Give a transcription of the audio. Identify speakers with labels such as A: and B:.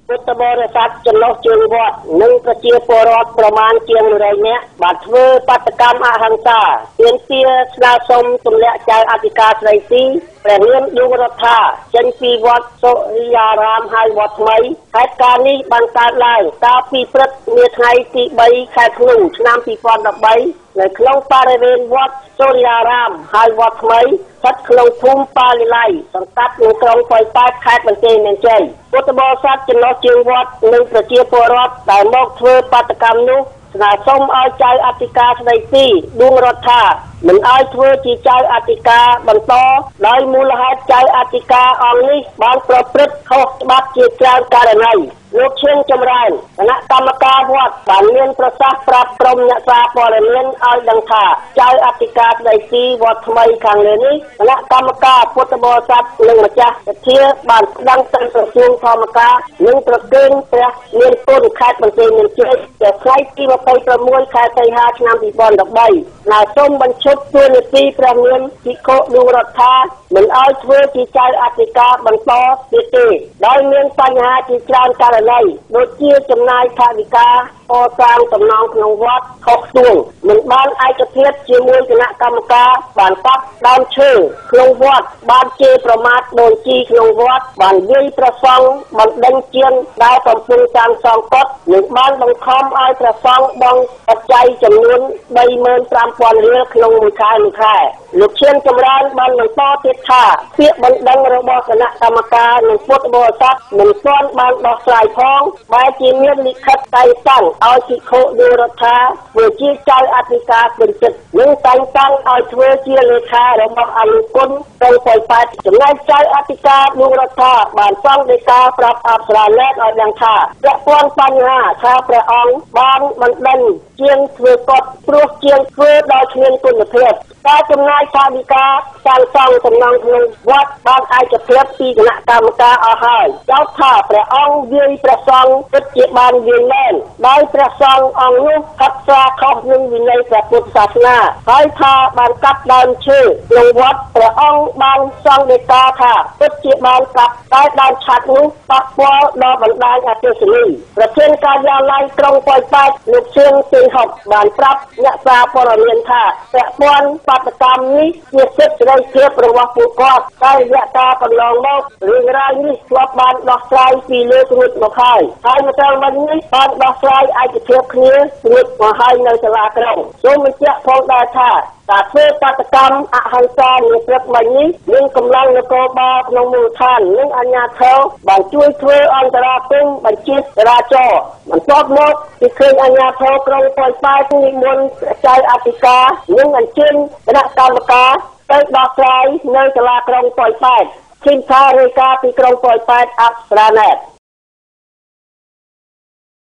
A: ពុទ្ធបរិស័ទចំណុះជើងវត្តនិងប្រជាពលរដ្ឋប្រមាណជាង100នាក់បានធ្វើបាតកម្មអហិង្សាទាមទារស្នើសុំទម្លាក់ចៅអធិការស្រីទីព្រះនាងយមរដ្ឋាចេញពីវត្តសុរិយារាមហើយវត្តថ្មីហេតុការណ៍នេះបានកើតឡើងកាលពីព្រឹកនាថ្ងៃទី3ខែធ្នូឆ្នាំ2013នៅក្នុងបរិវេណវត្តសុរិយារាមហើយវត្តថ្មីស្ថិតក្នុងភូមិប៉ាលីឡៃសង្កាត់នៅក្រុងប៉ោយប៉ែតខេត្តបន្ទាយមានជ័យពុទ្ធបរិស័ទចំណុះជើងវត្តនិងប្រជាពលរដ្ឋដែលមកធ្វើបាតកម្មនោះស្នើសុំឲ្យចៅអធិការស្ដីទីឌួងរដ្ឋាមិនឲ្យធ្វើជាចៅអធិការបន្តដោយមូលហេតុចៅអធិការអង្គនេះបានប្រព្រឹត្តខុសច្បាប់ជាច្រើនករណីលោកឈៀងចម្រើនគណៈកម្មការវត្តបានមានប្រសាសន៍ប្រាប់ក្រុមអ្នកសារព័ត៌មានឲ្យដឹងថាចៅអធិការស្ដីទីវត្តថ្មីខាងលើនេះគណៈកម្មការពុទ្ធបរិស័ទនិងម្ចាស់សទ្ធាបានស្ដង់ទៅក្រសួងធម្មការនិងប្រគេនព្រះមានគុណខេត្តបន្ទាយមានជ័យនៅថ្ងៃទី26ខែសីហាឆ្នាំ2013ដែលសូមបញ្ឈប់តួនាទីព្រះនាងភិក្ខុឌួងរដ្ឋាមិនឲ្យធ្វើជាចៅអធិការបន្តទៀតទេដោយមានបញ្ហាជាច្រើនករណីដូចជាចំណាយថវិកាកសាងសំណង់ក្នុងវត្តខុសខ្ទង់មិនបានឯកភាពជាមួយគណៈកម្មការបានកាប់ដើមឈើក្នុងវត្តបានជេរប្រមាថដូនជីក្នុងវត្តបានវាយព្រះសង្ឃបណ្ដេញជាងដែលកំពុងសាងសង់កុដិនិងបានបង្ខំឲ្យព្រះសង្ឃបង់បច្ច័យចំនួន 35,000 រៀលក្នុងមួយខែលោកឈៀនចម្រើនបានបន្តទៀតថាពាក្យបណ្ដឹងរបស់គណៈកម្មការនិងពុទ្ធបរិស័ទមិនទាន់បានដោះស្រាយផងបែរជាមានលិខិតតែងតាំងឲ្យភិក្ខុឌួងរដ្ឋាធ្វើជាចៅអធិការពេញចិត្តនិងតែងតាំងឲ្យធ្វើជាលេខារបស់អនុគុណទៅប៉ោយប៉ែតចំណែកចៅអធិការឌួងរដ្ឋាបានសង់ដីកាប្រាប់អប្សរាណែតឲ្យដឹងថាពាក់ព័ន្ធបញ្ហាថាព្រះអង្គបានបណ្ដឹងជាងធ្វើកត់ព្រោះជាងធ្វើដោយគ្មានគុណភាពតែចំណាយថវិកាសាងសង់សំណង់ក្នុងវត្តបានឯកភាពពីគណៈកម្មការអស់ហើយចោទថាព្រះអង្គវាយព្រះសង្ឃពិតជាបានវាយមែនដោយព្រះសង្ឃអង្គនោះកាត់សាខុសនឹងវិន័យព្រះពុទ្ធសាសនាហើយថាបានកាត់ដើមឈើក្នុងវត្តព្រះអង្គបានសង្ឃដីកាថាពិតជាបានកាត់តែដើមឆាត់នោះប៉ះពាល់ដល់បណ្ដាញអទេសនីប្រធានការិយាល័យក្រុងប៉ោយប៉ែតលោកសៀងសេងហុកបានប្រាប់អ្នកសារព័ត៌មានថាពាក់ព័ន្ធបាតកម្មនេះជាសិទ្ធិសេរីភាពរបស់ពួកគាត់តែរយៈកាលកន្លងមករឿងរ៉ាវនេះធ្លាប់បានដោះស្រាយពីលើករួចមកហើយមកដល់วันនេះបានដោះស្រាយឯកភាពគ្នារួចមកហើយនៅសាលាក្រុងសូមបញ្ជាក់ផងដែរថាការធ្វើបាតកម្មអហិង្សានាព្រឹកមិញនេះមានកម្លាំងនគរបាលក្នុងមូលដ្ឋាននិងអាជ្ញាធរបានជួយធ្វើអន្តរាគមន៍បញ្ជាចរាចរណ៍បន្ទាប់មកគឺឃើញអាជ្ញាធរក្រុងប៉ោយប៉ែតនិមន្តចៅអធិការនិងអញ្ជើញគណៈកម្មការទៅដោះស្រាយនៅសាលាក្រុងប៉ោយប៉ែតឃើញថារាយការណ៍ពីក្រុងប៉ោយប៉ែតអប្សរាណែត